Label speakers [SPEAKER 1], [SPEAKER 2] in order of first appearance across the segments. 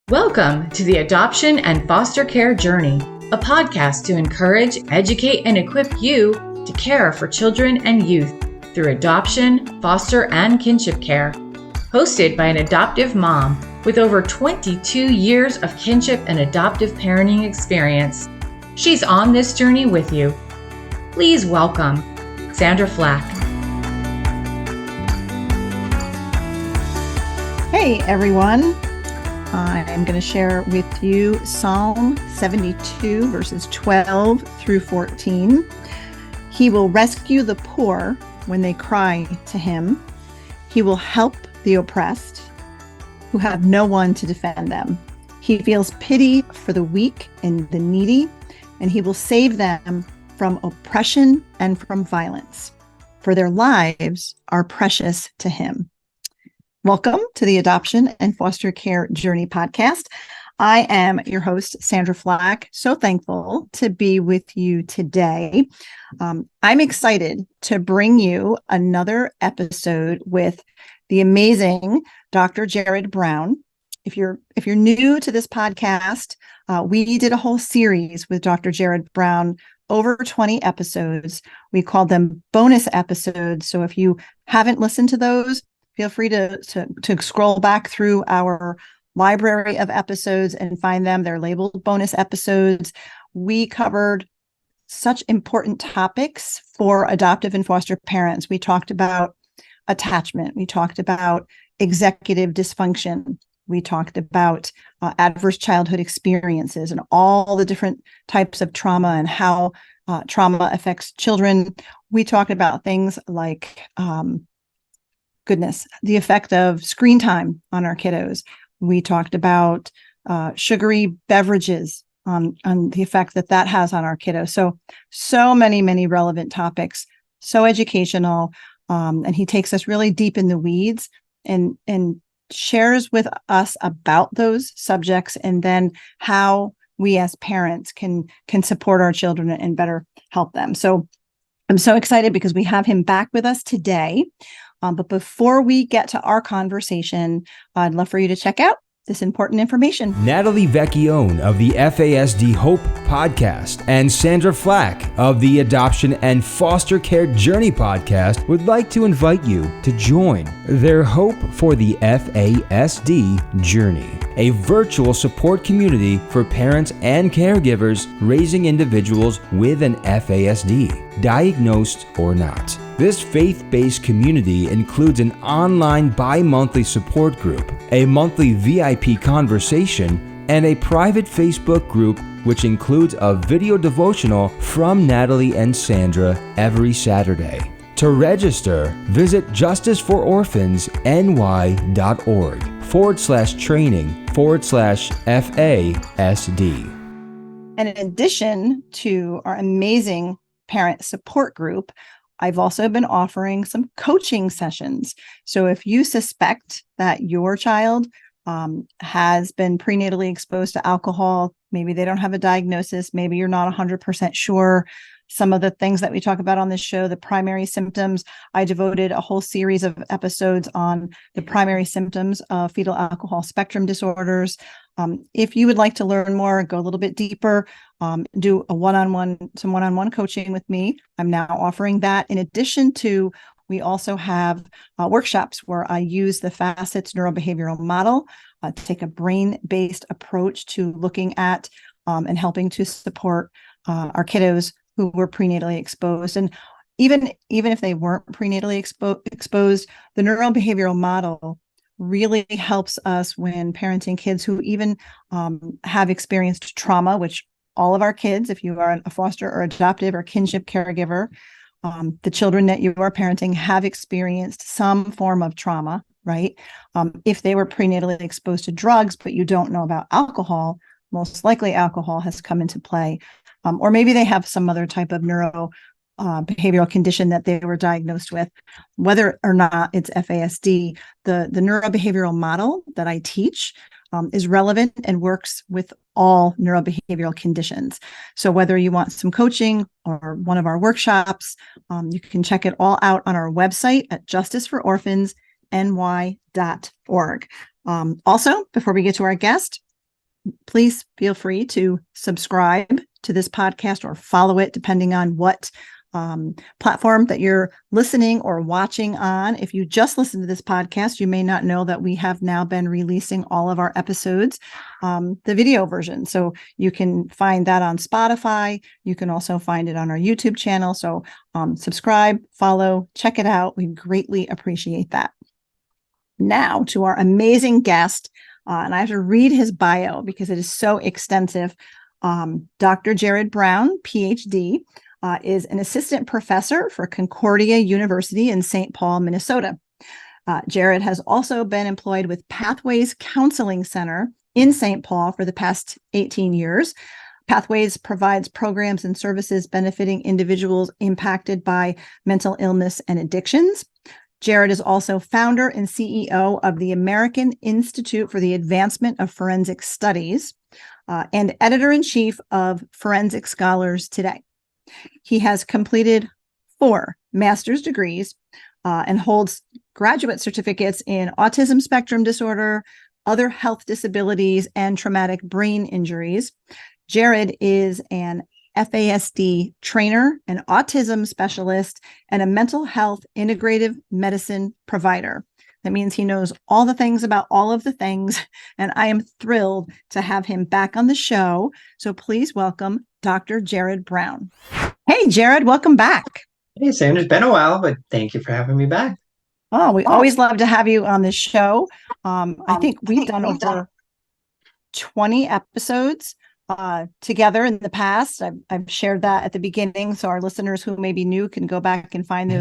[SPEAKER 1] Welcome to the Adoption and Foster Care Journey, a podcast to encourage, educate, and equip you to care for children and youth through adoption, foster, and kinship care. Hosted by an adoptive mom with over 22 years of kinship and adoptive parenting experience. She's on this journey with you. Please welcome Sandra Flach.
[SPEAKER 2] Hey everyone, I'm going to share with you Psalm 72 verses 12 through 14. He will rescue the poor when they cry to him. He will help the oppressed who have no one to defend them. He feels pity for the weak and the needy, and he will save them from oppression and from violence, for their lives are precious to him. Welcome to the Adoption and Foster Care Journey podcast. I am your host, Sandra Flach. So thankful to be with you today. I'm excited to bring you another episode with the amazing Dr. Jerrod Brown. If you're new to this podcast, we did a whole series with Dr. Jerrod Brown, over 20 episodes. We called them bonus episodes. So if you haven't listened to those, feel free to scroll back through our library of episodes and find them. They're labeled bonus episodes. We covered such important topics for adoptive and foster parents. We talked about attachment. We talked about executive dysfunction. We talked about adverse childhood experiences and all the different types of trauma and how trauma affects children. We talked about things like, the effect of screen time on our kiddos. We talked about sugary beverages on the effect that has on our kiddos. So many relevant topics, so educational. And he takes us really deep in the weeds and shares with us about those subjects and then how we as parents can support our children and better help them. So I'm so excited because we have him back with us today. But before we get to our conversation, I'd love for you to check out this important information.
[SPEAKER 3] Natalie Vecchione of the FASD Hope podcast and Sandra Flach of the Adoption and Foster Care Journey podcast would like to invite you to join their Hope for the FASD Journey, a virtual support community for parents and caregivers raising individuals with an FASD, diagnosed or not. This faith-based community includes an online bi-monthly support group, a monthly VIP conversation, and a private Facebook group which includes a video devotional from Natalie and Sandra every Saturday. To register, visit justiceforoorphans.org/training/FASD.
[SPEAKER 2] And in addition to our amazing parent support group, I've also been offering some coaching sessions. So if you suspect that your child has been prenatally exposed to alcohol, maybe they don't have a diagnosis, maybe you're not 100% sure, some of the things that we talk about on this show, the primary symptoms, I devoted a whole series of episodes on the primary symptoms of fetal alcohol spectrum disorders. If you would like to learn more, go a little bit deeper, do some one-on-one coaching with me. I'm now offering that. In addition to, we also have workshops where I use the Facets neurobehavioral model, take a brain-based approach to looking at and helping to support our kiddos who were prenatally exposed. And even if they weren't prenatally exposed, the neurobehavioral model really helps us when parenting kids who even have experienced trauma, which all of our kids, if you are a foster or adoptive or kinship caregiver, the children that you are parenting have experienced some form of trauma, right? If they were prenatally exposed to drugs, but you don't know about alcohol, most likely alcohol has come into play. Or maybe they have some other type of behavioral condition that they were diagnosed with, whether or not it's FASD. The neurobehavioral model that I teach is relevant and works with all neurobehavioral conditions. So whether you want some coaching or one of our workshops, you can check it all out on our website at justiceforoorphansny.org. Also, before we get to our guest, Please feel free to subscribe to this podcast or follow it, depending on what platform that you're listening or watching on. If you just listen to this podcast, you may not know that we have now been releasing all of our episodes, the video version. So you can find that on Spotify. You can also find it on our YouTube channel. So subscribe, follow, check it out. We greatly appreciate that. Now to our amazing guest, and I have to read his bio because it is so extensive. Dr. Jerrod Brown, PhD, is an assistant professor for Concordia University in St. Paul, Minnesota. Jerrod has also been employed with Pathways Counseling Center in St. Paul for the past 18 years. Pathways provides programs and services benefiting individuals impacted by mental illness and addictions. Jerrod is also founder and CEO of the American Institute for the Advancement of Forensic Studies and editor-in-chief of Forensic Scholars Today. He has completed 4 master's degrees and holds graduate certificates in autism spectrum disorder, other health disabilities, and traumatic brain injuries. Jerrod is an FASD trainer, an autism specialist, and a mental health integrative medicine provider. That means he knows all the things about all of the things, and I am thrilled to have him back on the show. So please welcome Dr. Jerrod Brown. Hey, Jerrod, welcome back.
[SPEAKER 4] Hey, Sandra, it's been a while, but thank you for having me back.
[SPEAKER 2] Oh, we always love to have you on the show. I think we've done over 20 episodes together in the past. I've shared that at the beginning, so our listeners who may be new can go back and find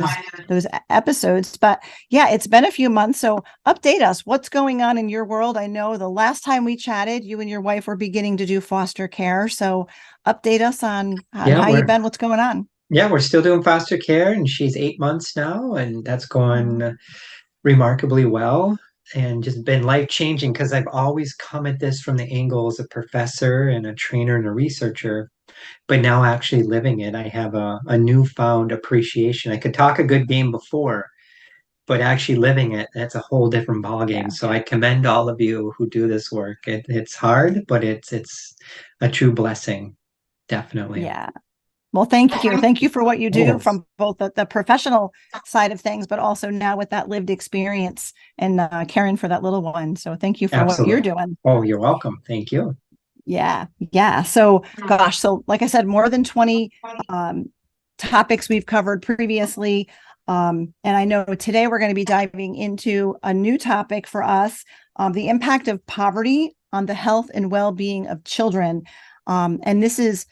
[SPEAKER 2] those episodes. But yeah, it's been a few months, so update us. What's going on in your world? I know the last time we chatted, you and your wife were beginning to do foster care. So update us on how you've been, what's going on.
[SPEAKER 4] Yeah, we're still doing foster care, and she's 8 months now, and that's going remarkably well. And just been life-changing because I've always come at this from the angle as a professor and a trainer and a researcher, but now actually living it, I have a newfound appreciation. I could talk a good game before, but actually living it, that's a whole different ballgame. Yeah. So I commend all of you who do this work. It's hard, but it's a true blessing, definitely.
[SPEAKER 2] Yeah. Well, thank you. Thank you for what you do from both the professional side of things, but also now with that lived experience and caring for that little one. So thank you for what you're doing.
[SPEAKER 4] Oh, you're welcome. Thank you.
[SPEAKER 2] Yeah. Yeah. So gosh, so like I said, more than 20 topics we've covered previously. And I know today we're going to be diving into a new topic for us, the impact of poverty on the health and well-being of children. And this is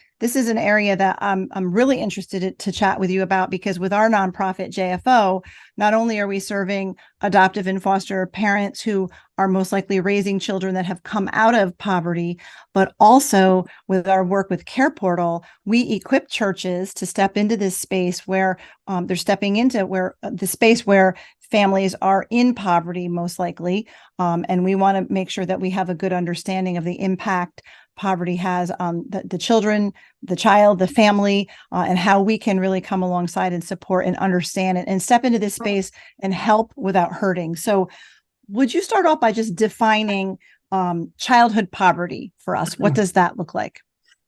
[SPEAKER 2] an area that I'm really interested to chat with you about, because with our nonprofit JFO, not only are we serving adoptive and foster parents who are most likely raising children that have come out of poverty, but also with our work with Care Portal, we equip churches to step into this space where they're stepping into the space where families are in poverty, most likely. And we want to make sure that we have a good understanding of the impact poverty has on the children, the child, the family, and how we can really come alongside and support and understand it and step into this space and help without hurting. So would you start off by just defining childhood poverty for us? What does that look like?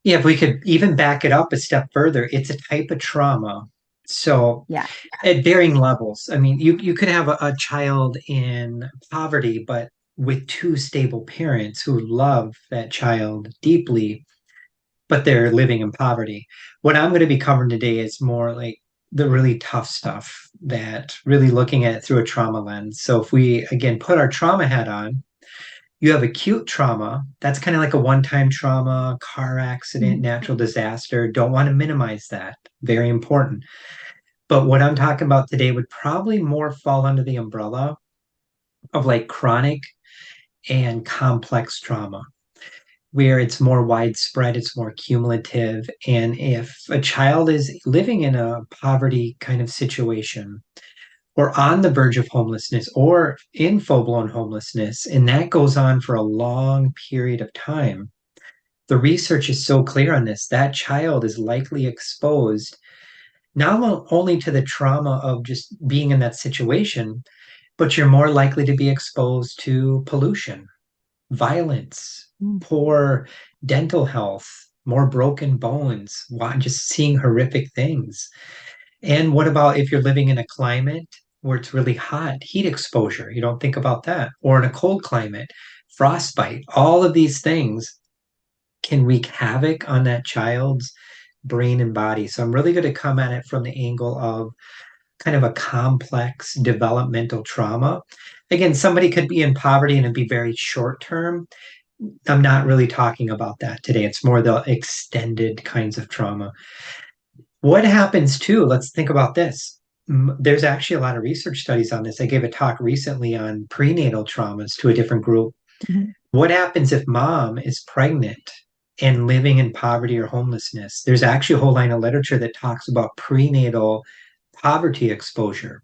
[SPEAKER 4] Yeah, if we could even back it up a step further, it's a type of trauma. So yeah, at varying levels. I mean, you could have a child in poverty, but with 2 stable parents who love that child deeply, but they're living in poverty. What I'm going to be covering today is more like the really tough stuff, that really looking at it through a trauma lens. So if we, again, put our trauma hat on, you have acute trauma. That's kind of like a one-time trauma, car accident, natural disaster. Don't want to minimize that. Very important. But what I'm talking about today would probably more fall under the umbrella of like chronic and complex trauma, where it's more widespread, it's more cumulative. And if a child is living in a poverty kind of situation, or on the verge of homelessness, or in full-blown homelessness, and that goes on for a long period of time, the research is so clear on this, that child is likely exposed not only to the trauma of just being in that situation, but you're more likely to be exposed to pollution, violence, poor dental health, more broken bones, just seeing horrific things. And what about if you're living in a climate where it's really hot, heat exposure? You don't think about that. Or in a cold climate, frostbite. All of these things can wreak havoc on that child's brain and body. So I'm really going to come at it from the angle of kind of a complex developmental trauma. Again, somebody could be in poverty and it'd be very short term. I'm not really talking about that today. It's more the extended kinds of trauma. What happens too? Let's think about this. There's actually a lot of research studies on this. I gave a talk recently on prenatal traumas to a different group.
[SPEAKER 2] Mhm.
[SPEAKER 4] What happens if mom is pregnant and living in poverty or homelessness? There's actually a whole line of literature that talks about prenatal poverty exposure.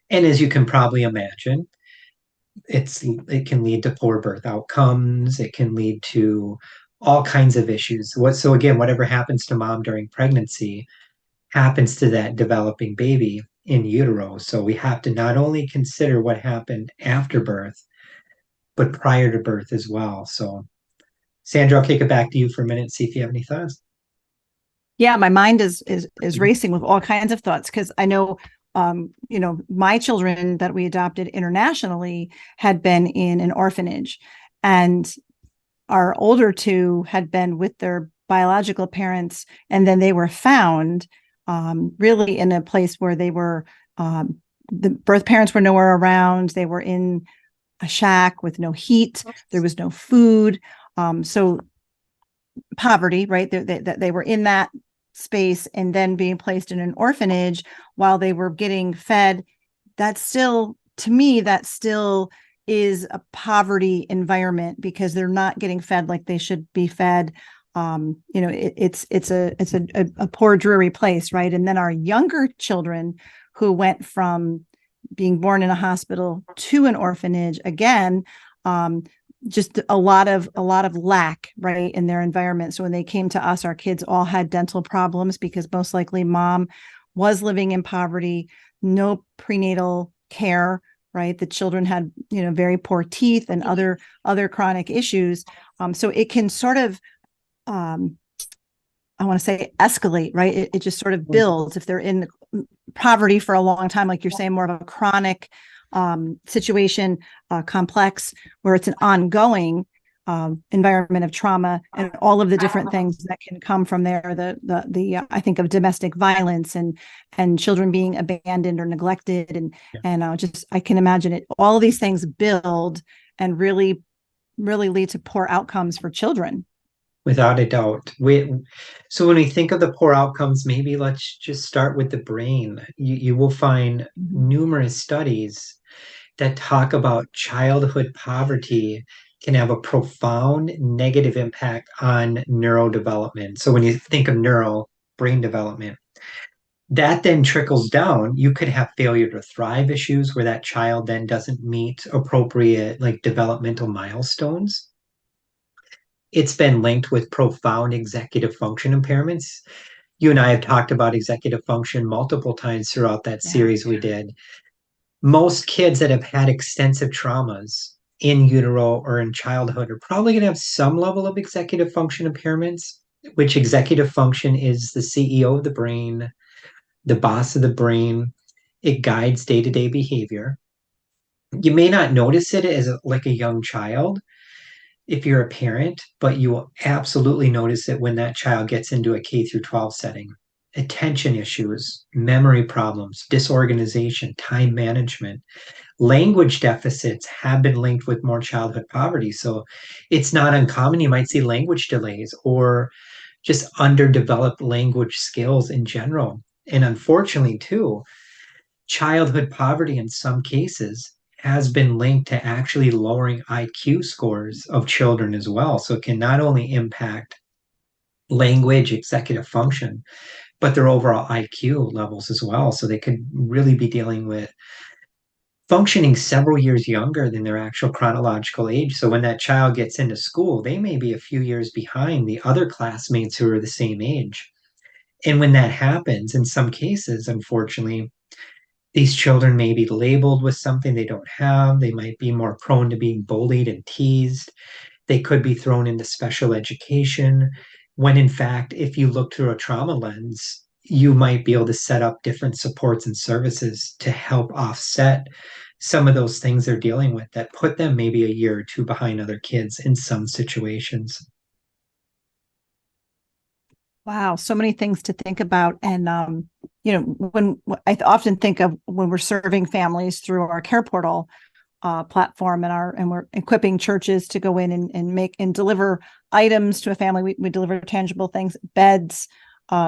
[SPEAKER 4] And as you can probably imagine, it can lead to poor birth outcomes. It can lead to all kinds of issues. So again, whatever happens to mom during pregnancy happens to that developing baby in utero. So we have to not only consider what happened after birth, but prior to birth as well. So Sandra, I'll kick it back to you for a minute and see if you have any thoughts.
[SPEAKER 2] Yeah, my mind is racing with all kinds of thoughts because I know my children that we adopted internationally had been in an orphanage, and our older two had been with their biological parents, and then they were found really in a place where they were the birth parents were nowhere around. They were in a shack with no heat. There was no food. So poverty, right? They were in that space and then being placed in an orphanage while they were getting fed. That's still, to me, that still is a poverty environment because they're not getting fed like they should be fed. It's a poor, dreary place, right? And then our younger children who went from being born in a hospital to an orphanage, again, just a lot of lack, right, in their environment. So when they came to us, our kids all had dental problems because most likely mom was living in poverty, no prenatal care, right? The children had, very poor teeth and other chronic issues. So it can sort of, I want to say escalate, right? It just sort of builds if they're in poverty for a long time, like you're saying, more of a chronic situation, complex, where it's an ongoing environment of trauma and all of the different things that can come from there. The I think of domestic violence and children being abandoned or neglected, and just I can imagine it. All of these things build and really lead to poor outcomes for children.
[SPEAKER 4] Without a doubt. So when we think of the poor outcomes, maybe let's just start with the brain. You will find numerous studies that talk about childhood poverty can have a profound negative impact on neurodevelopment. So when you think of brain development, that then trickles down. You could have failure to thrive issues where that child then doesn't meet appropriate developmental milestones. It's been linked with profound executive function impairments. You and I have talked about executive function multiple times throughout that series we did. Most kids that have had extensive traumas in utero or in childhood are probably going to have some level of executive function impairments, which executive function is the CEO of the brain, the boss of the brain. It guides day-to-day behavior. You may not notice it as like a young child if you're a parent, but you will absolutely notice it when that child gets into a K through 12 setting. Attention issues, memory problems, disorganization, time management, language deficits have been linked with more childhood poverty. So it's not uncommon. You might see language delays or just underdeveloped language skills in general. And unfortunately, too, childhood poverty in some cases has been linked to actually lowering IQ scores of children as well. So it can not only impact language, executive function, but their overall IQ levels as well. So they could really be dealing with functioning several years younger than their actual chronological age. So when that child gets into school, they may be a few years behind the other classmates who are the same age. And when that happens, in some cases, unfortunately, these children may be labeled with something they don't have. They might be more prone to being bullied and teased. They could be thrown into special education, when in fact, if you look through a trauma lens, you might be able to set up different supports and services to help offset some of those things they're dealing with that put them maybe a year or two behind other kids in some situations.
[SPEAKER 2] Wow, so many things to think about. And when I often think of when we're serving families through our care portal platform, and we're equipping churches to go in and make and deliver items to a family. We deliver tangible things: beds,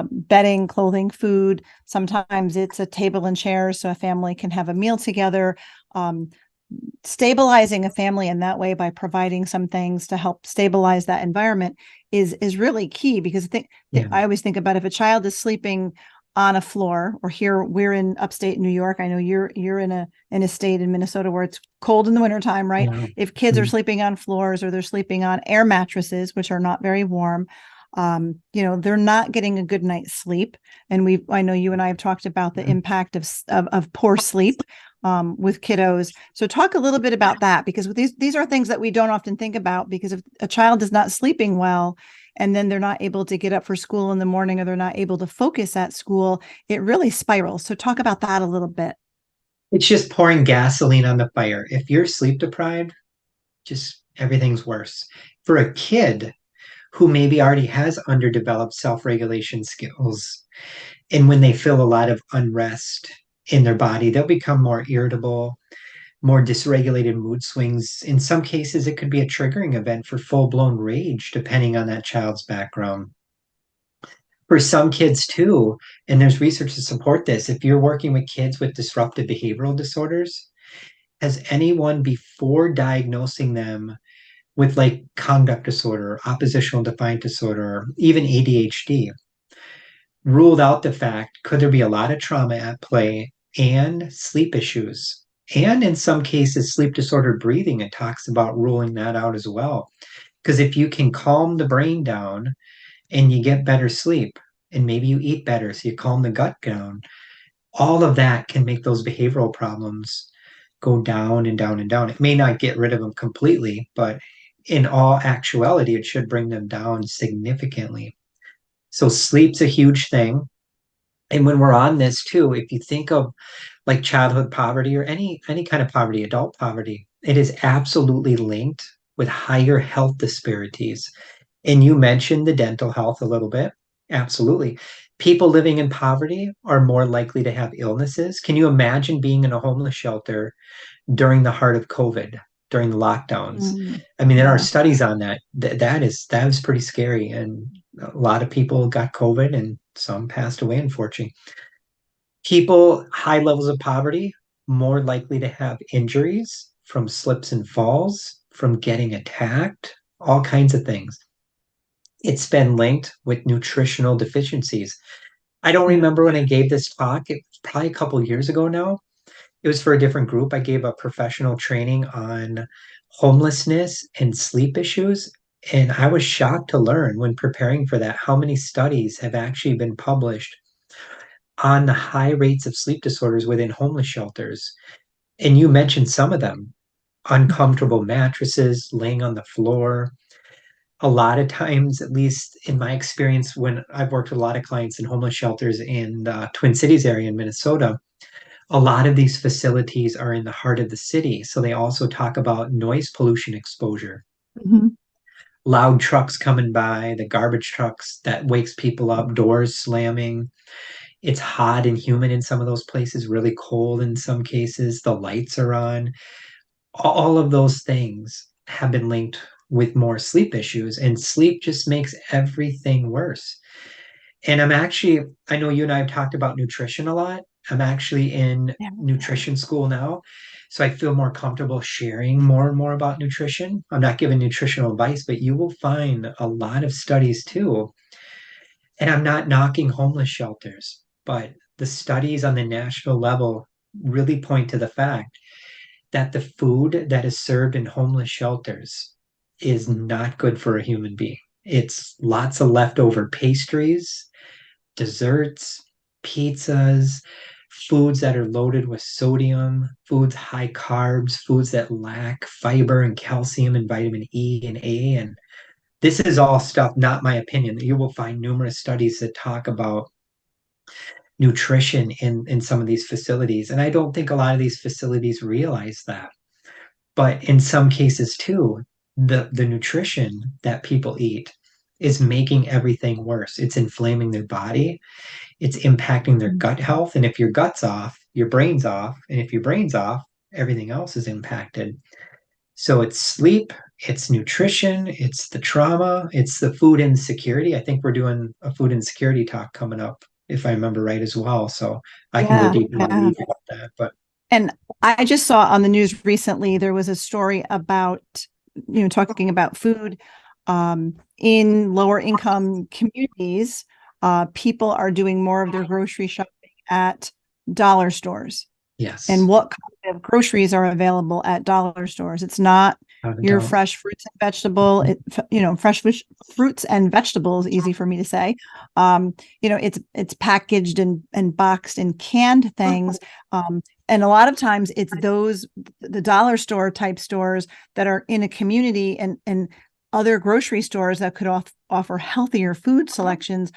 [SPEAKER 2] bedding, clothing, food. Sometimes it's a table and chairs so a family can have a meal together. Stabilizing a family in that way by providing some things to help stabilize that environment is really key, because I always think about if a child is sleeping on a floor, or here we're in upstate New York. I know you're in a state in Minnesota where it's cold in the wintertime, right? Yeah. If kids are sleeping on floors, or they're sleeping on air mattresses, which are not very warm, they're not getting a good night's sleep. And I know you and I have talked about the impact of poor sleep with kiddos. So talk a little bit about that, because these are things that we don't often think about, because if a child is not sleeping well, and then they're not able to get up for school in the morning, or they're not able to focus at school, it really spirals. So talk about that a little bit.
[SPEAKER 4] It's just pouring gasoline on the fire. If you're sleep deprived, just everything's worse. For a kid who maybe already has underdeveloped self-regulation skills, and when they feel a lot of unrest in their body, they'll become more irritable, more dysregulated mood swings. In some cases, it could be a triggering event for full-blown rage, depending on that child's background. For some kids too, and there's research to support this, if you're working with kids with disruptive behavioral disorders, has anyone before diagnosing them with like conduct disorder, oppositional defiant disorder, or even ADHD, ruled out the fact, could there be a lot of trauma at play and sleep issues? And in some cases, sleep disordered breathing. It talks about ruling that out as well. Because if you can calm the brain down and you get better sleep, and maybe you eat better, so you calm the gut down, all of that can make those behavioral problems go down and down and down. It may not get rid of them completely, but in all actuality, it should bring them down significantly. So sleep's a huge thing. And when we're on this too, if you think of like childhood poverty, or any kind of poverty, adult poverty, it is absolutely linked with higher health disparities. And you mentioned the dental health a little bit. Absolutely. People living in poverty are more likely to have illnesses. Can you imagine being in a homeless shelter during the heart of COVID, during the lockdowns? I mean, there are studies on that. That was pretty scary. And a lot of people got COVID, and some passed away, unfortunately. People, high levels of poverty, more likely to have injuries from slips and falls, from getting attacked, all kinds of things. It's been linked with nutritional deficiencies. I don't remember when I gave this talk. It was probably a couple of years ago now. It was for a different group. I gave a professional training on homelessness and sleep issues. And I was shocked to learn when preparing for that how many studies have actually been published on the high rates of sleep disorders within homeless shelters. And you mentioned some of them: uncomfortable mattresses, laying on the floor. A lot of times, at least in my experience, when I've worked with a lot of clients in homeless shelters in the Twin Cities area in Minnesota, a lot of these facilities are in the heart of the city. So they also talk about noise pollution exposure. Mm-hmm. Loud trucks coming by, the garbage trucks that wakes people up, doors slamming. It's hot and humid in some of those places, really cold in some cases. The lights are on. All of those things have been linked with more sleep issues, and sleep just makes everything worse. And I know you and I have talked about nutrition a lot. I'm actually in nutrition school now, so I feel more comfortable sharing more and more about nutrition. I'm not giving nutritional advice, but you will find a lot of studies too. And I'm not knocking homeless shelters, but the studies on the national level really point to the fact that the food that is served in homeless shelters is not good for a human being. It's lots of leftover pastries, desserts, pizzas, foods that are loaded with sodium, foods high carbs, foods that lack fiber and calcium and vitamin E and A. And this is all stuff, not my opinion. You will find numerous studies that talk about nutrition in some of these facilities. And I don't think a lot of these facilities realize that. But in some cases too, the nutrition that people eat is making everything worse. It's inflaming their body. It's impacting their gut health. And if your gut's off, your brain's off. And if your brain's off, everything else is impacted. So it's sleep, it's nutrition, it's the trauma, it's the food insecurity. I think we're doing a food insecurity talk coming up, if I remember right as well. So I can go deeper about that. But
[SPEAKER 2] and I just saw on the news recently, there was a story about, talking about food in lower income communities. People are doing more of their grocery shopping at dollar stores.
[SPEAKER 4] Yes.
[SPEAKER 2] And what kind of groceries are available at dollar stores? It's not your fresh fruits and vegetable, fresh fruits and vegetables, easy for me to say. It's packaged and boxed and canned things. And a lot of times it's the dollar store type stores that are in a community and other grocery stores that could offer healthier food selections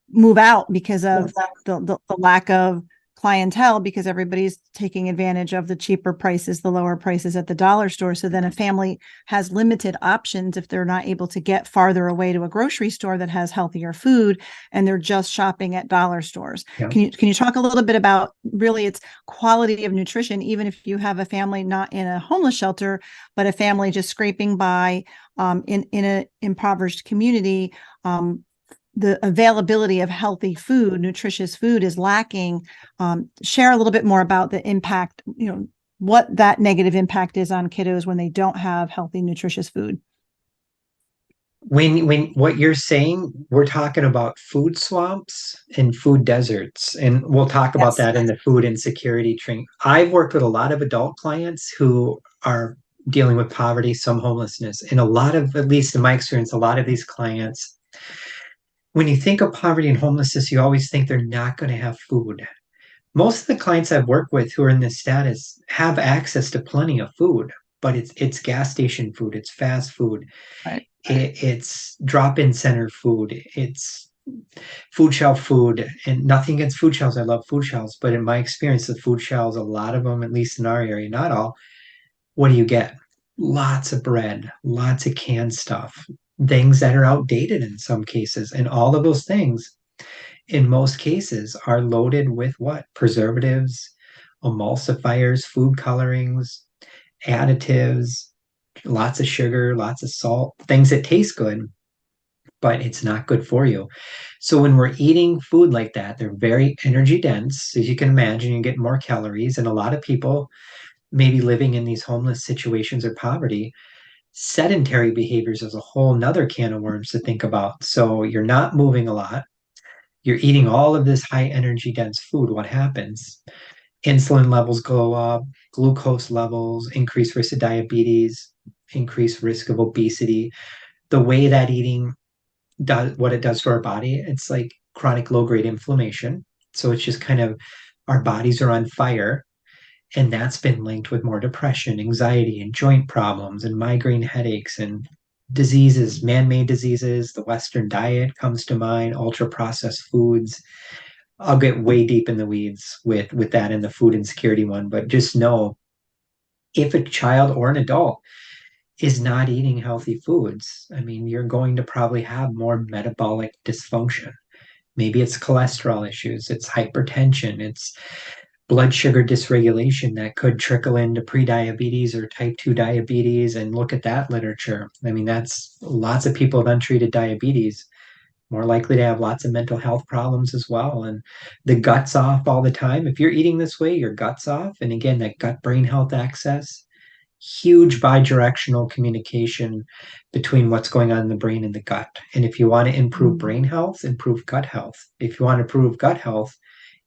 [SPEAKER 2] move out because of the lack of clientele, because everybody's taking advantage of the cheaper prices, the lower prices at the dollar store. So then a family has limited options if they're not able to get farther away to a grocery store that has healthier food, and they're just shopping at dollar stores. Yeah. Can you talk a little bit about really its quality of nutrition, even if you have a family not in a homeless shelter, but a family just scraping by in an impoverished community? The availability of healthy food, nutritious food is lacking. Share a little bit more about the impact, what that negative impact is on kiddos when they don't have healthy, nutritious food.
[SPEAKER 4] When what you're saying, we're talking about food swamps and food deserts, and we'll talk about that in the food insecurity training. I've worked with a lot of adult clients who are dealing with poverty, some homelessness, and at least in my experience, a lot of these clients, when you think of poverty and homelessness, you always think they're not going to have food. Most of the clients I've worked with who are in this status have access to plenty of food, but it's gas station food, it's fast food, right. It's drop-in center food, it's food shelf food, and nothing against food shelves. I love food shelves, but in my experience, the food shelves, a lot of them, at least in our area, not all, what do you get? Lots of bread, lots of canned stuff, things that are outdated in some cases. And all of those things, in most cases, are loaded with what? Preservatives, emulsifiers, food colorings, additives, lots of sugar, lots of salt, things that taste good, but it's not good for you. So when we're eating food like that, they're very energy dense. As you can imagine, you get more calories. And a lot of people maybe living in these homeless situations or poverty, sedentary behaviors is a whole nother can of worms to think about. So you're not moving a lot. You're eating all of this high energy dense food. What happens? Insulin levels go up, glucose levels, increased risk of diabetes, increased risk of obesity. The way that eating does what it does for our body, it's like chronic low grade inflammation. So it's just kind of our bodies are on fire. And that's been linked with more depression, anxiety, and joint problems, and migraine headaches, and diseases, man-made diseases. The Western diet comes to mind, ultra-processed foods. I'll get way deep in the weeds with that in the food insecurity one, but just know if a child or an adult is not eating healthy foods, I mean, you're going to probably have more metabolic dysfunction. Maybe it's cholesterol issues, it's hypertension, it's blood sugar dysregulation that could trickle into prediabetes or type 2 diabetes. And look at that literature. I mean, that's lots of people with untreated diabetes, more likely to have lots of mental health problems as well. And the gut's off all the time. If you're eating this way, your gut's off. And again, that gut-brain health axis, huge bidirectional communication between what's going on in the brain and the gut. And if you want to improve brain health, improve gut health. If you want to improve gut health,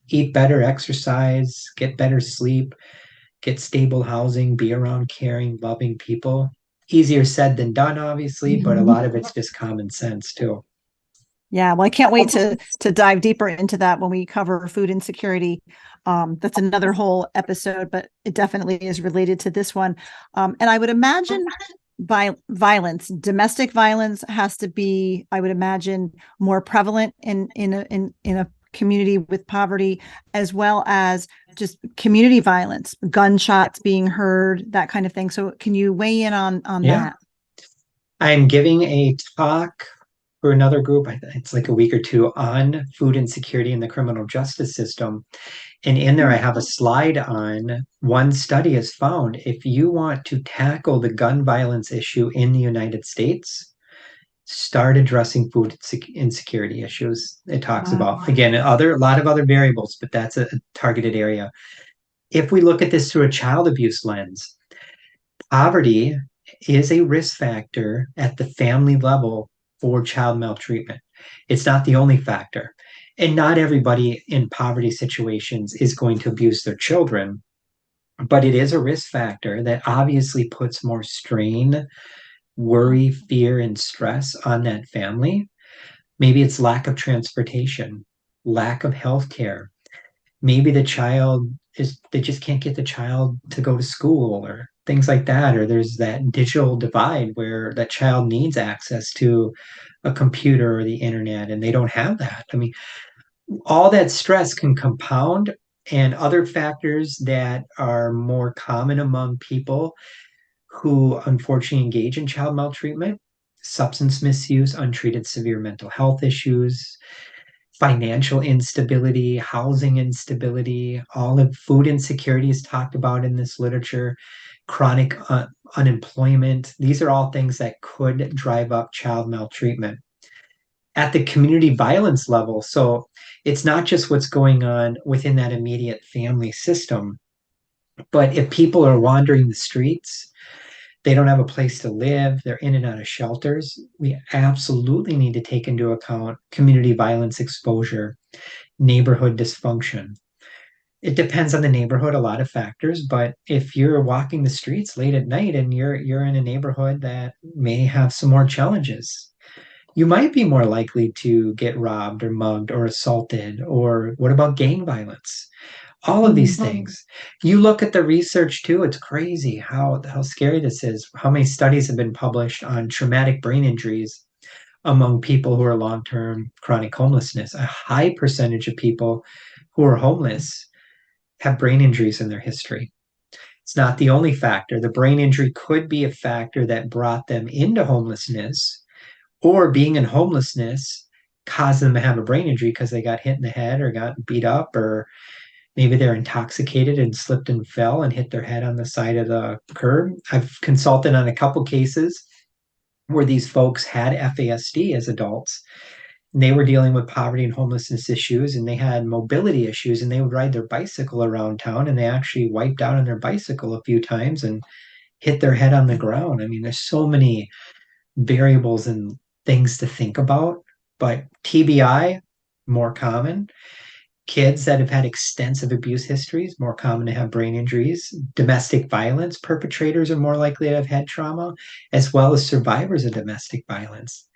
[SPEAKER 4] eat better, exercise, get better sleep, get stable housing, be around caring, loving people. Easier said than done, obviously, but a lot of it's just common sense too.
[SPEAKER 2] Yeah, well, I can't wait to dive deeper into that when we cover food insecurity. That's another whole episode, but it definitely is related to this one. And I would imagine violence, domestic violence has to be, I would imagine, more prevalent in a community with poverty, as well as just community violence, gunshots being heard, that kind of thing. So can you weigh in on that?
[SPEAKER 4] I'm giving a talk for another group. It's like a week or two on food insecurity in the criminal justice system. And in there, I have a slide on one study has found if you want to tackle the gun violence issue in the United States, start addressing food insecurity issues. It talks about, again, a lot of other variables, but that's a targeted area. If we look at this through a child abuse lens, poverty is a risk factor at the family level for child maltreatment. It's not the only factor. And not everybody in poverty situations is going to abuse their children, but it is a risk factor that obviously puts more strain, worry, fear, and stress on that family. Maybe it's lack of transportation, lack of health care. Maybe they just can't get the child to go to school or things like that. Or there's that digital divide where that child needs access to a computer or the internet and they don't have that. I mean, all that stress can compound, and other factors that are more common among people who unfortunately engage in child maltreatment: substance misuse, untreated severe mental health issues, financial instability, housing instability. All of food insecurity is talked about in this literature, chronic unemployment. These are all things that could drive up child maltreatment. At the community violence level, so it's not just what's going on within that immediate family system, but if people are wandering the streets, they don't have a place to live, they're in and out of shelters, we absolutely need to take into account community violence exposure, neighborhood dysfunction. It depends on the neighborhood, a lot of factors, but if you're walking the streets late at night and you're in a neighborhood that may have some more challenges, you might be more likely to get robbed or mugged or assaulted. Or what about gang violence? All of these things. You look at the research too, it's crazy how scary this is. How many studies have been published on traumatic brain injuries among people who are long-term chronic homelessness? A high percentage of people who are homeless have brain injuries in their history. It's not the only factor. The brain injury could be a factor that brought them into homelessness, or being in homelessness caused them to have a brain injury because they got hit in the head or got beat up, or maybe they're intoxicated and slipped and fell and hit their head on the side of the curb. I've consulted on a couple cases where these folks had FASD as adults. And they were dealing with poverty and homelessness issues, and they had mobility issues, and they would ride their bicycle around town, and they actually wiped out on their bicycle a few times and hit their head on the ground. I mean, there's so many variables and things to think about, but TBI, more common. Kids that have had extensive abuse histories, more common to have brain injuries. Domestic violence perpetrators are more likely to have head trauma, as well as survivors of domestic violence.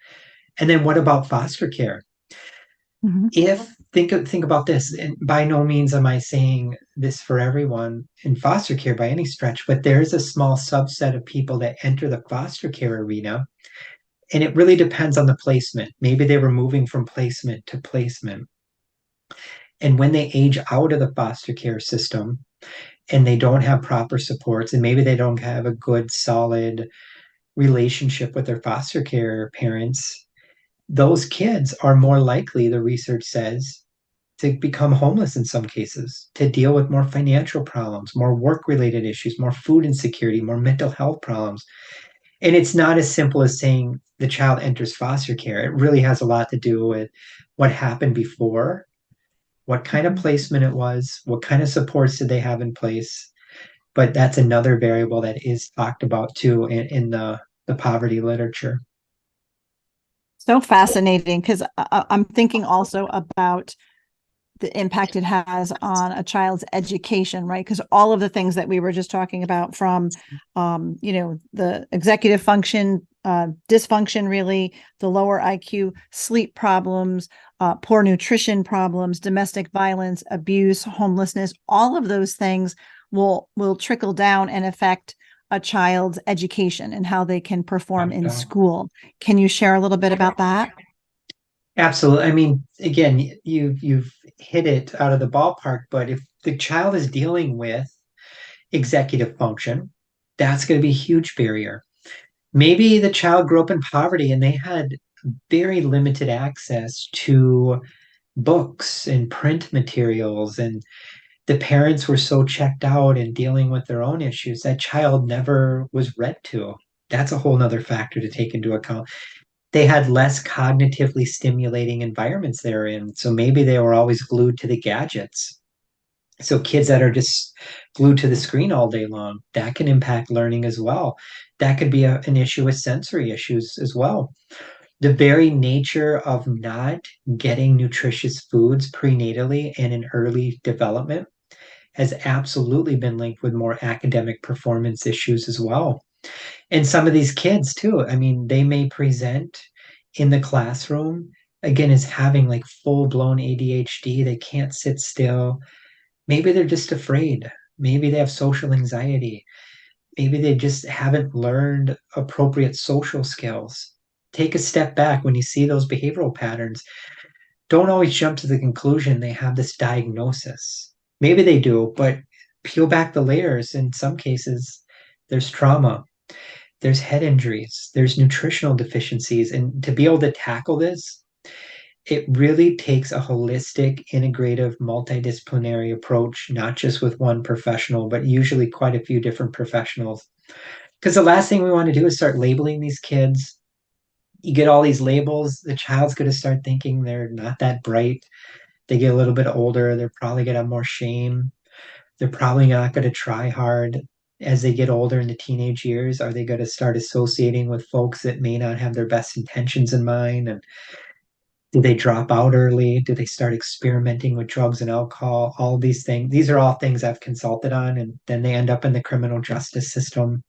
[SPEAKER 4] And then what about foster care? If think about this, and by no means am I saying this for everyone in foster care by any stretch, but there's a small subset of people that enter the foster care arena, and it really depends on the placement. Maybe they were moving from placement to placement. And when they age out of the foster care system and they don't have proper supports, and maybe they don't have a good, solid relationship with their foster care parents, those kids are more likely, the research says, to become homeless in some cases, to deal with more financial problems, more work-related issues, more food insecurity, more mental health problems. And it's not as simple as saying the child enters foster care. It really has a lot to do with what happened before, what kind of placement it was, what kind of supports did they have in place. But that's another variable that is talked about too in the poverty literature.
[SPEAKER 2] So fascinating, because I'm thinking also about the impact it has on a child's education, right? Because all of the things that we were just talking about, from, the executive function, dysfunction, really, the lower IQ, sleep problems, poor nutrition problems, domestic violence, abuse, homelessness, all of those things will trickle down and affect a child's education and how they can perform in school. Can you share a little bit about that?
[SPEAKER 4] Absolutely. I mean, again, you've hit it out of the ballpark, but if the child is dealing with executive function, that's going to be a huge barrier. Maybe the child grew up in poverty and they had very limited access to books and print materials, and the parents were so checked out and dealing with their own issues that child never was read to. That's a whole nother factor to take into account. They had less cognitively stimulating environments they're in. So maybe they were always glued to the gadgets. So kids that are just glued to the screen all day long, that can impact learning as well. That could be an issue with sensory issues as well. The very nature of not getting nutritious foods prenatally and in early development has absolutely been linked with more academic performance issues as well. And some of these kids too, I mean, they may present in the classroom again as having like full-blown ADHD. They can't sit still. Maybe they're just afraid. Maybe they have social anxiety. Maybe they just haven't learned appropriate social skills. Take a step back when you see those behavioral patterns. Don't always jump to the conclusion they have this diagnosis. Maybe they do, but peel back the layers. In some cases, there's trauma, there's head injuries, there's nutritional deficiencies. And to be able to tackle this, it really takes a holistic, integrative, multidisciplinary approach, not just with one professional, but usually quite a few different professionals. Because the last thing we want to do is start labeling these kids. You get all these labels, the child's going to start thinking they're not that bright. They get a little bit older, they're probably going to have more shame. They're probably not going to try hard. As they get older in the teenage years, are they going to start associating with folks that may not have their best intentions in mind? And do they drop out early? Do they start experimenting with drugs and alcohol? All these things. These are all things I've consulted on, and then they end up in the criminal justice system.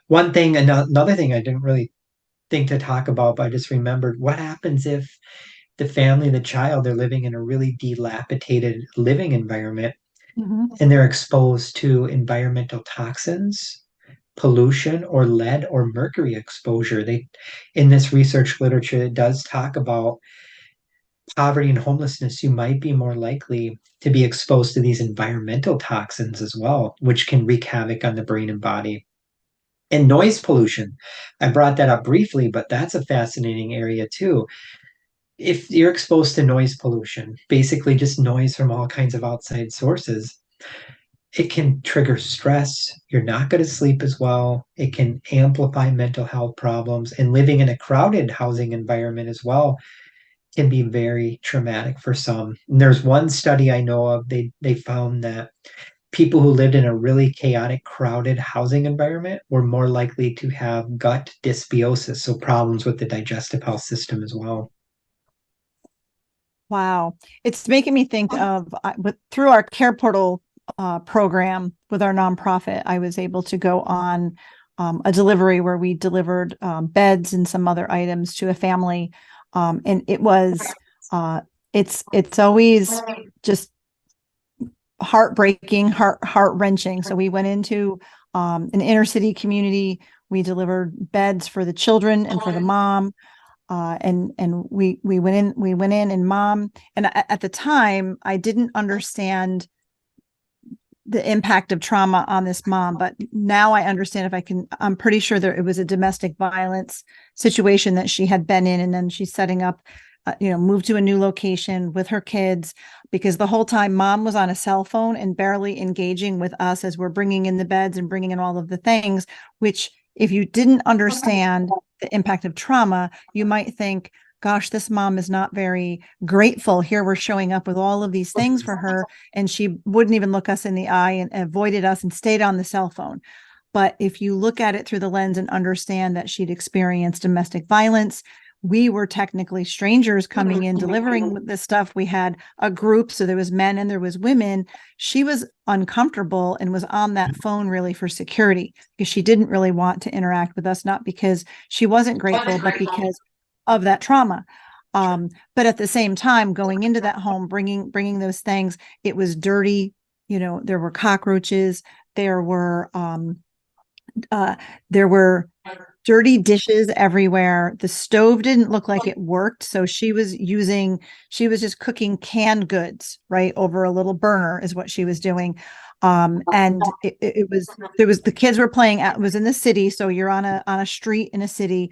[SPEAKER 4] One thing, another thing I didn't really think to talk about, but I just remembered, what happens if the family, the child, they're living in a really dilapidated living environment, and they're exposed to environmental toxins, pollution, or lead or mercury exposure. They, in this research literature, it does talk about poverty and homelessness. You might be more likely to be exposed to these environmental toxins as well, which can wreak havoc on the brain and body. And noise pollution. I brought that up briefly, but that's a fascinating area too. If you're exposed to noise pollution, basically just noise from all kinds of outside sources, it can trigger stress. You're not going to sleep as well. It can amplify mental health problems. And living in a crowded housing environment as well can be very traumatic for some. And there's one study I know of, they found that people who lived in a really chaotic, crowded housing environment were more likely to have gut dysbiosis, so problems with the digestive health system as well.
[SPEAKER 2] Wow. It's making me think of, through our Care Portal program with our nonprofit, I was able to go on a delivery where we delivered beds and some other items to a family. And it was, it's always just heartbreaking, heart-wrenching. So we went into an inner city community. We delivered beds for the children and for the mom. And we went in and mom, and at the time I didn't understand the impact of trauma on this mom, but now I understand. I'm pretty sure that it was a domestic violence situation that she had been in. And then she's setting up, moved to a new location with her kids, because the whole time mom was on a cell phone and barely engaging with us as we're bringing in the beds and bringing in all of the things, which if you didn't understand the impact of trauma, you might think, gosh, this mom is not very grateful. Here we're showing up with all of these things for her, and she wouldn't even look us in the eye and avoided us and stayed on the cell phone. But if you look at it through the lens and understand that she'd experienced domestic violence, we were technically strangers coming in, delivering this stuff. We had a group, so there was men and there was women. She was uncomfortable and was on that phone really for security, because she didn't really want to interact with us, not because she wasn't grateful, but because of that trauma. But at the same time, going into that home, bringing those things, it was dirty. There were cockroaches. There were dirty dishes everywhere. The stove didn't look like it worked. So she was just cooking canned goods, right, over a little burner is what she was doing. And the kids were playing it was in the city. So you're on a street in a city,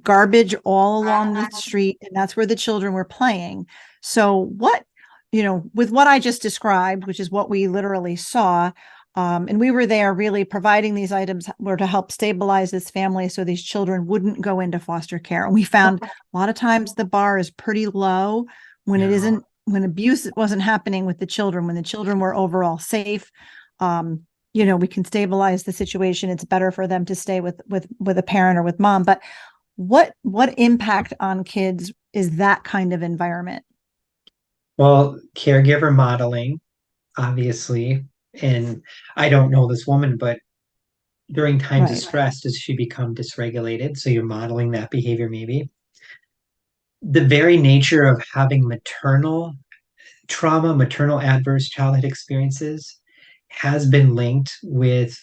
[SPEAKER 2] garbage all along the street. And that's where the children were playing. So with what I just described, which is what we literally saw, and we were there really providing these items were to help stabilize this family so these children wouldn't go into foster care. And we found a lot of times the bar is pretty low when it isn't, when abuse wasn't happening with the children, when the children were overall safe. We can stabilize the situation. It's better for them to stay with a parent or with mom. But what impact on kids is that kind of environment?
[SPEAKER 4] Well, caregiver modeling, obviously. And I don't know this woman, but during times of stress, does she become dysregulated? So you're modeling that behavior, maybe. The very nature of having maternal trauma, maternal adverse childhood experiences has been linked with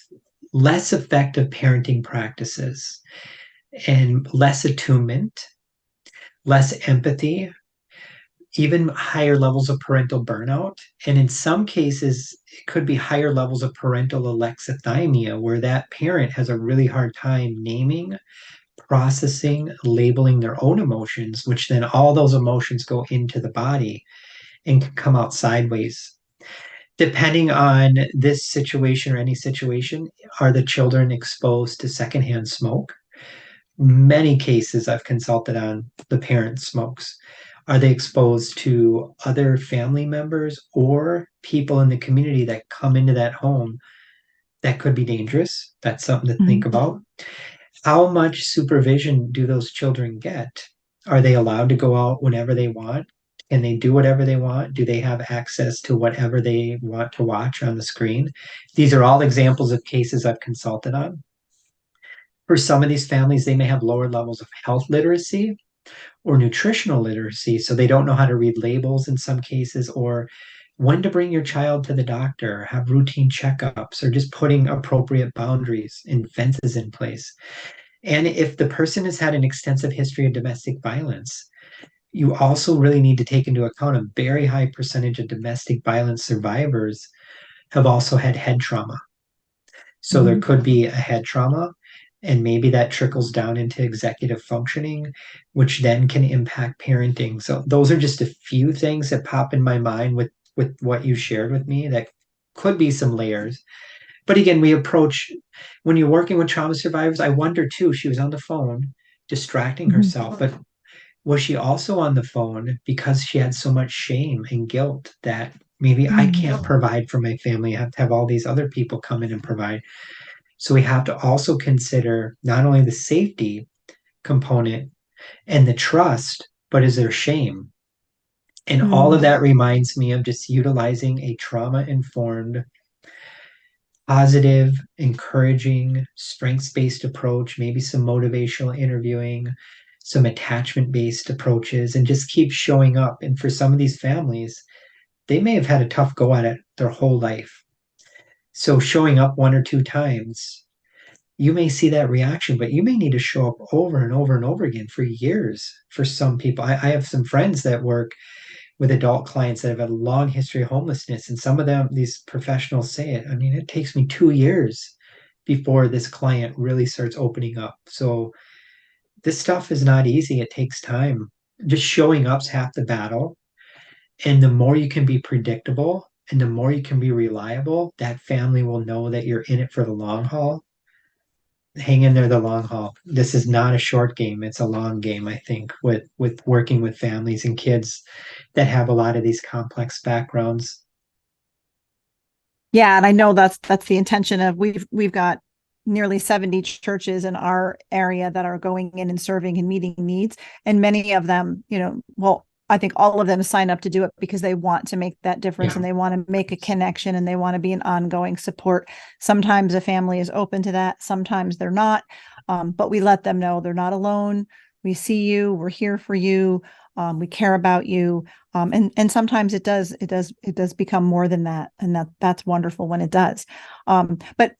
[SPEAKER 4] less effective parenting practices and less attunement, less empathy, even higher levels of parental burnout. And in some cases, it could be higher levels of parental alexithymia, where that parent has a really hard time naming, processing, labeling their own emotions, which then all those emotions go into the body and can come out sideways. Depending on this situation or any situation, are the children exposed to secondhand smoke? Many cases I've consulted on, the parent smokes. Are they exposed to other family members or people in the community that come into that home that could be dangerous? That's something to think about. How much supervision do those children get? Are they allowed to go out whenever they want? Can they do whatever they want? Do they have access to whatever they want to watch on the screen? These are all examples of cases I've consulted on. For some of these families, they may have lower levels of health literacy or nutritional literacy, so they don't know how to read labels in some cases, or when to bring your child to the doctor, have routine checkups, or just putting appropriate boundaries and fences in place. And if the person has had an extensive history of domestic violence, you also really need to take into account a very high percentage of domestic violence survivors have also had head trauma. So there could be a head trauma, and maybe that trickles down into executive functioning, which then can impact parenting. So those are just a few things that pop in my mind with what you shared with me that could be some layers. But again, when you're working with trauma survivors, I wonder too, she was on the phone distracting herself, but was she also on the phone because she had so much shame and guilt that maybe I can't provide for my family, I have to have all these other people come in and provide. So we have to also consider not only the safety component and the trust, but is there shame? And all of that reminds me of just utilizing a trauma-informed, positive, encouraging, strengths-based approach, maybe some motivational interviewing, some attachment-based approaches, and just keep showing up. And for some of these families, they may have had a tough go at it their whole life. So showing up one or two times, you may see that reaction, but you may need to show up over and over and over again for years for some people. I have some friends that work with adult clients that have had a long history of homelessness. And some of them, these professionals say it. I mean, it takes me 2 years before this client really starts opening up. So this stuff is not easy. It takes time. Just showing up's half the battle. And the more you can be predictable and the more you can be reliable, that family will know that you're in it for the long haul. Hang in there the long haul. This is not a short game. It's a long game, I think, with working with families and kids that have a lot of these complex backgrounds.
[SPEAKER 2] Yeah, and I know that's the intention of we've got nearly 70 churches in our area that are going in and serving and meeting needs. And many of them, I think all of them sign up to do it because they want to make that difference, and they want to make a connection, and they want to be an ongoing support. Sometimes a family is open to that. Sometimes they're not. But we let them know they're not alone. We see you. We're here for you. We care about you. And sometimes it does become more than that. And that's wonderful when it does. But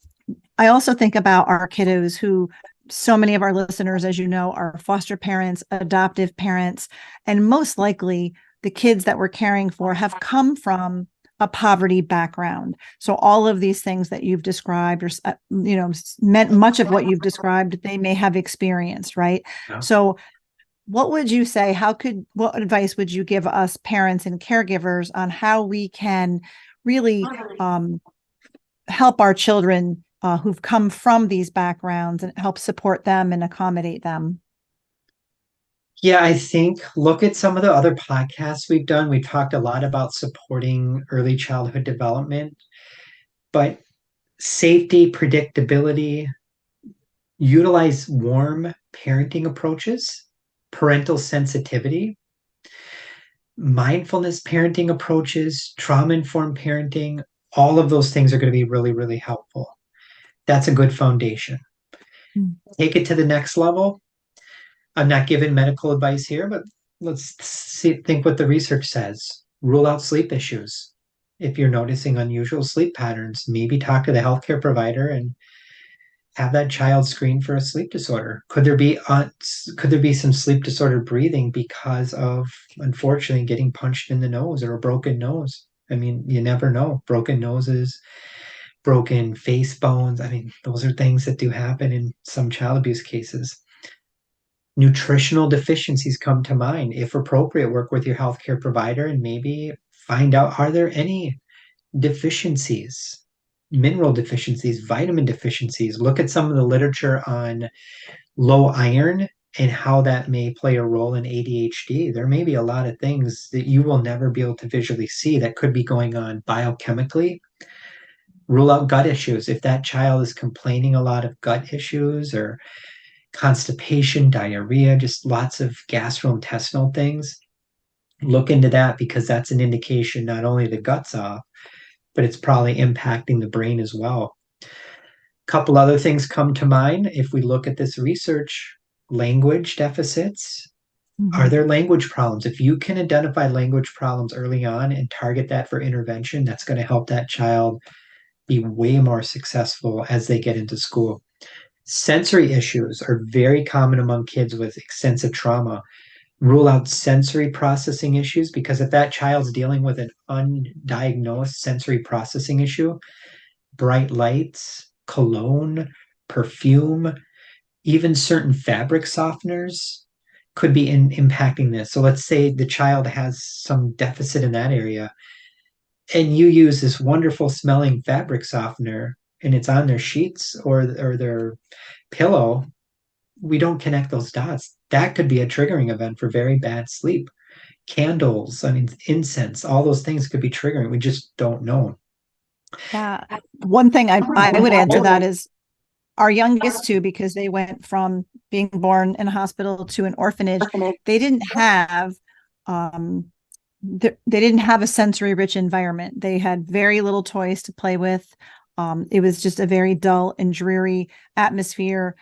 [SPEAKER 2] I also think about our kiddos who, so many of our listeners, as you know, are foster parents, adoptive parents, and most likely the kids that we're caring for have come from a poverty background. So all of these things that you've described, or meant much of what you've described, they may have experienced, right? Yeah. So what would you say? What advice would you give us parents and caregivers on how we can really help our children who've come from these backgrounds and help support them and accommodate them?
[SPEAKER 4] Yeah, I think look at some of the other podcasts we've done. We talked a lot about supporting early childhood development, but safety, predictability, utilize warm parenting approaches, parental sensitivity, mindfulness parenting approaches, trauma-informed parenting. All of those things are going to be really, really helpful. That's a good foundation. Take it to the next level. I'm not giving medical advice here, but let's think what the research says. Rule out sleep issues. If you're noticing unusual sleep patterns, maybe talk to the healthcare provider and have that child screened for a sleep disorder. Could there be some sleep disordered breathing because of, unfortunately, getting punched in the nose or a broken nose? I mean, you never know. Broken noses, broken face bones. I mean, those are things that do happen in some child abuse cases. Nutritional deficiencies come to mind. If appropriate, work with your healthcare provider and maybe find out, are there any deficiencies, mineral deficiencies, vitamin deficiencies? Look at some of the literature on low iron and how that may play a role in ADHD. There may be a lot of things that you will never be able to visually see that could be going on biochemically. Rule out gut issues. If that child is complaining a lot of gut issues or constipation, diarrhea, just lots of gastrointestinal things, look into that, because that's an indication not only the gut's off, but it's probably impacting the brain as well. A couple other things come to mind if we look at this research. Language deficits. Are there language problems? If you can identify language problems early on and target that for intervention, that's going to help that child be way more successful as they get into school. Sensory issues are very common among kids with extensive trauma. Rule out sensory processing issues, because if that child's dealing with an undiagnosed sensory processing issue, bright lights, cologne, perfume, even certain fabric softeners could be impacting this. So let's say the child has some deficit in that area, and you use this wonderful smelling fabric softener and it's on their sheets or their pillow. We don't connect those dots. That could be a triggering event for very bad sleep. Candles, incense, all those things could be triggering. We just don't know.
[SPEAKER 2] Yeah. One thing I would add to that is our youngest two, because they went from being born in a hospital to an orphanage, they didn't have a sensory rich environment. They had very little toys to play with. It was just a very dull and dreary atmosphere.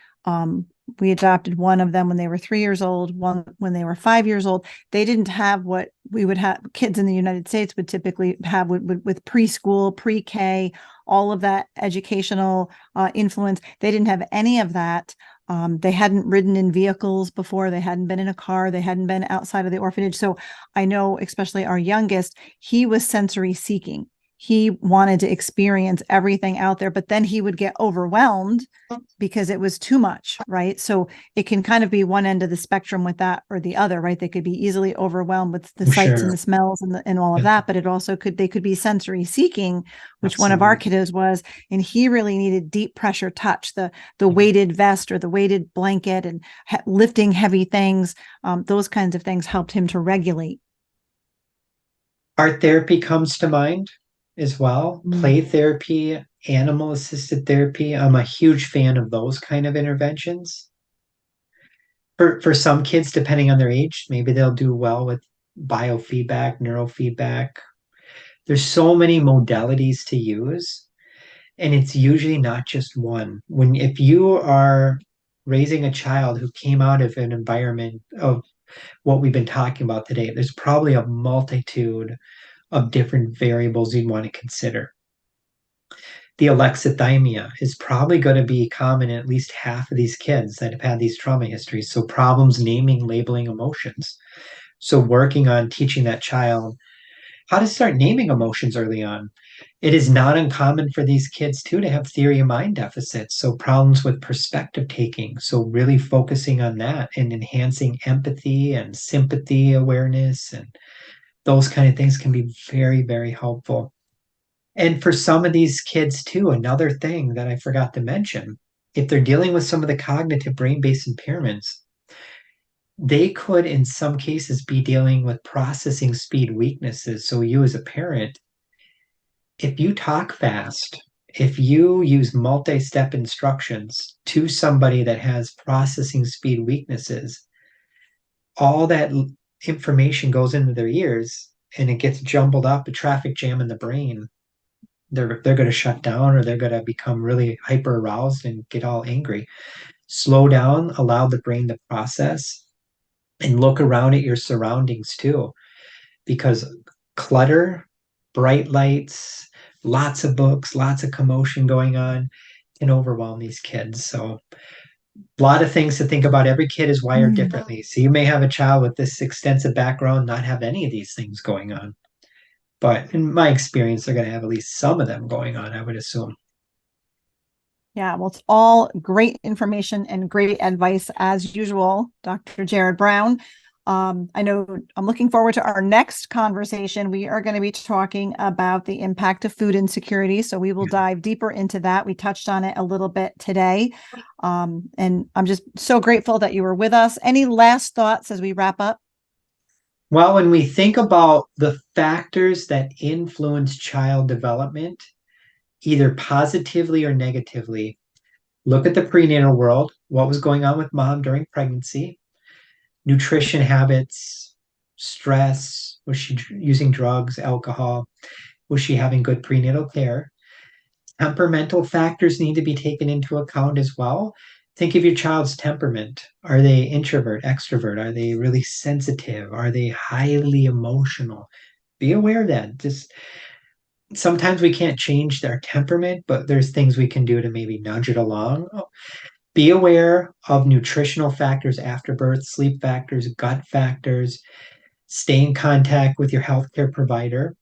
[SPEAKER 2] We adopted one of them when they were 3 years old, one when they were 5 years old. They didn't have what we would have kids in the United States would typically have with preschool, pre-K, all of that educational influence. They didn't have any of that. They hadn't ridden in vehicles before. They hadn't been in a car. They hadn't been outside of the orphanage. So I know, especially our youngest, he was sensory seeking. He wanted to experience everything out there, but then he would get overwhelmed because it was too much, right? So it can kind of be one end of the spectrum with that or the other, right? They could be easily overwhelmed with the sights and the smells and all of that, but they could be sensory seeking, which Absolutely. One of our kiddos was, and he really needed deep pressure touch, the weighted vest or the weighted blanket and lifting heavy things. Those kinds of things helped him to regulate.
[SPEAKER 4] Art therapy comes to mind as well. Play therapy, animal assisted therapy. I'm a huge fan of those kind of interventions. For some kids, depending on their age, maybe they'll do well with biofeedback, neurofeedback. There's so many modalities to use, and it's usually not just one. If you are raising a child who came out of an environment of what we've been talking about today, there's probably a multitude of different variables you'd want to consider. The alexithymia is probably going to be common in at least half of these kids that have had these trauma histories. So problems naming, labeling emotions. So working on teaching that child how to start naming emotions early on. It is not uncommon for these kids too to have theory of mind deficits. So problems with perspective taking. So really focusing on that and enhancing empathy and sympathy awareness and those kind of things can be very, very helpful. And for some of these kids too, another thing that I forgot to mention, if they're dealing with some of the cognitive brain-based impairments, they could in some cases be dealing with processing speed weaknesses. So you as a parent, if you talk fast, if you use multi-step instructions to somebody that has processing speed weaknesses, all that information goes into their ears and it gets jumbled up, a traffic jam in the brain. They're going to shut down or they're going to become really hyper aroused and get all angry. Slow down, allow the brain to process, and look around at your surroundings too, because clutter, bright lights, lots of books, lots of commotion going on can overwhelm these kids. So a lot of things to think about. Every kid is wired differently. So you may have a child with this extensive background not have any of these things going on. But in my experience, they're going to have at least some of them going on, I would assume.
[SPEAKER 2] Yeah, well, it's all great information and great advice as usual, Dr. Jerrod Brown. I know I'm looking forward to our next conversation. We are going to be talking about the impact of food insecurity. So we will dive deeper into that. We touched on it a little bit today. And I'm just so grateful that you were with us. Any last thoughts as we wrap up?
[SPEAKER 4] Well, when we think about the factors that influence child development, either positively or negatively, look at the prenatal world, what was going on with mom during pregnancy, nutrition habits, stress, was she using drugs, alcohol, was she having good prenatal care? Temperamental factors need to be taken into account as well. Think of your child's temperament. Are they introvert, extrovert? Are they really sensitive? Are they highly emotional? Be aware of that. Just sometimes we can't change their temperament, but there's things we can do to maybe nudge it along. Be aware of nutritional factors after birth, sleep factors, gut factors. Stay in contact with your healthcare provider.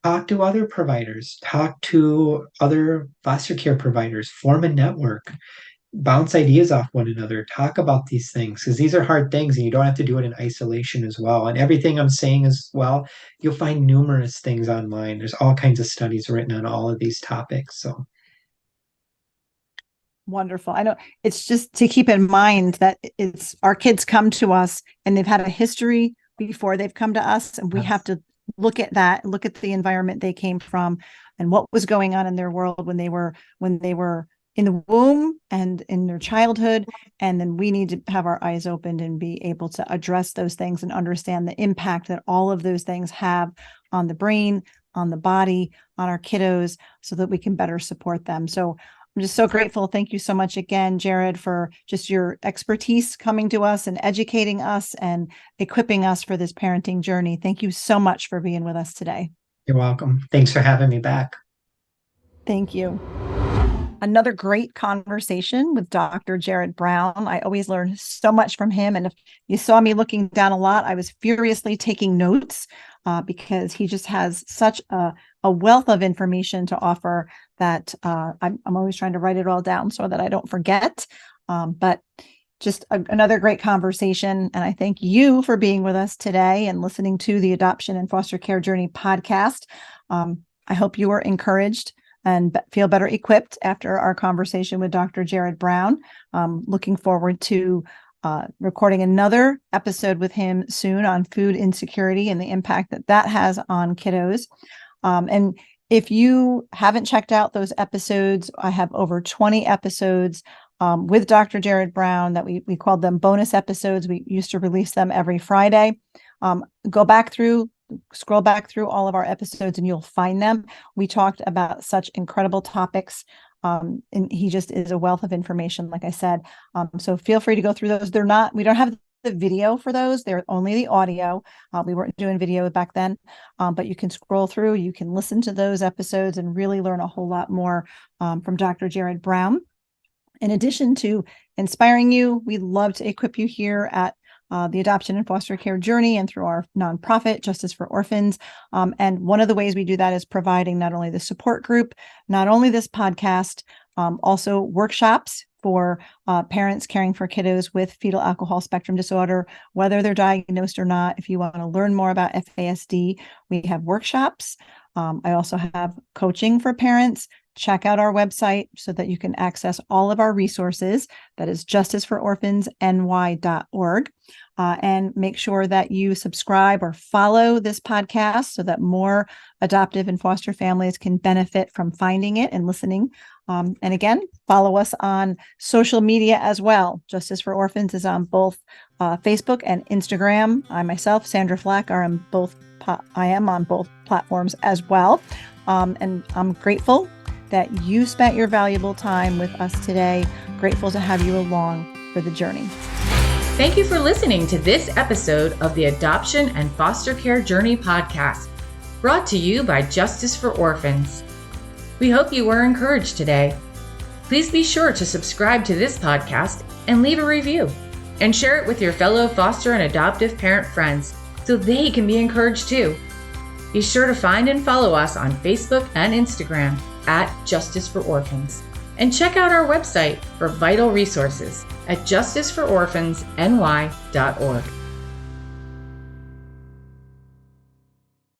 [SPEAKER 4] Talk to other providers. Talk to other foster care providers. Form a network. Bounce ideas off one another. Talk about these things because these are hard things and you don't have to do it in isolation as well. And everything I'm saying as well, you'll find numerous things online. There's all kinds of studies written on all of these topics. So
[SPEAKER 2] wonderful. I know it's just to keep in mind that it's our kids come to us and they've had a history before they've come to us, and we have to look at that, look at the environment they came from and what was going on in their world when they were in the womb and in their childhood. And then we need to have our eyes opened and be able to address those things and understand the impact that all of those things have on the brain, on the body, on our kiddos, so that we can better support them. So I'm just so grateful. Thank you so much again, Jerrod, for just your expertise coming to us and educating us and equipping us for this parenting journey. Thank you so much for being with us today.
[SPEAKER 4] you're welcome. Thanks for having me back.
[SPEAKER 2] Thank you. Another great conversation with Dr. Jerrod Brown. I always learn so much from him. And if you saw me looking down a lot, I was furiously taking notes because he just has such a wealth of information to offer that I'm always trying to write it all down so that I don't forget. But just another great conversation. And I thank you for being with us today and listening to the Adoption and Foster Care Journey podcast. I hope you were encouraged and feel better equipped after our conversation with Dr. Jerrod Brown. Looking forward to recording another episode with him soon on food insecurity and the impact that has on kiddos. And If you haven't checked out those episodes, I have over 20 episodes with Dr. Jerrod Brown that we called them bonus episodes. We used to release them every Friday. Scroll back through all of our episodes and you'll find them. We talked about such incredible topics. And he just is a wealth of information, like I said. So feel free to go through those. We don't have the video for those. They're only the audio. We weren't doing video back then, but you can scroll through, you can listen to those episodes and really learn a whole lot more from Dr. Jerrod Brown. In addition to inspiring you, we love to equip you here at the Adoption and Foster Care Journey and through our nonprofit, Justice for Orphans. And one of the ways we do that is providing not only the support group, not only this podcast, also workshops for parents caring for kiddos with fetal alcohol spectrum disorder, whether they're diagnosed or not. If you want to learn more about FASD, we have workshops. I also have coaching for parents. Check out our website so that you can access all of our resources. That is justicefororphansny.org. And make sure that you subscribe or follow this podcast so that more adoptive and foster families can benefit from finding it and listening. And again, follow us on social media as well. Justice for Orphans is on both Facebook and Instagram. I myself, Sandra Flach, I am on both platforms as well. And I'm grateful that you spent your valuable time with us today. Grateful to have you along for the journey.
[SPEAKER 1] Thank you for listening to this episode of the Adoption and Foster Care Journey podcast, brought to you by Justice for Orphans. We hope you were encouraged today. Please be sure to subscribe to this podcast and leave a review, and share it with your fellow foster and adoptive parent friends so they can be encouraged too. Be sure to find and follow us on Facebook and Instagram at Justice for Orphans, and check out our website for vital resources at justicefororphansny.org.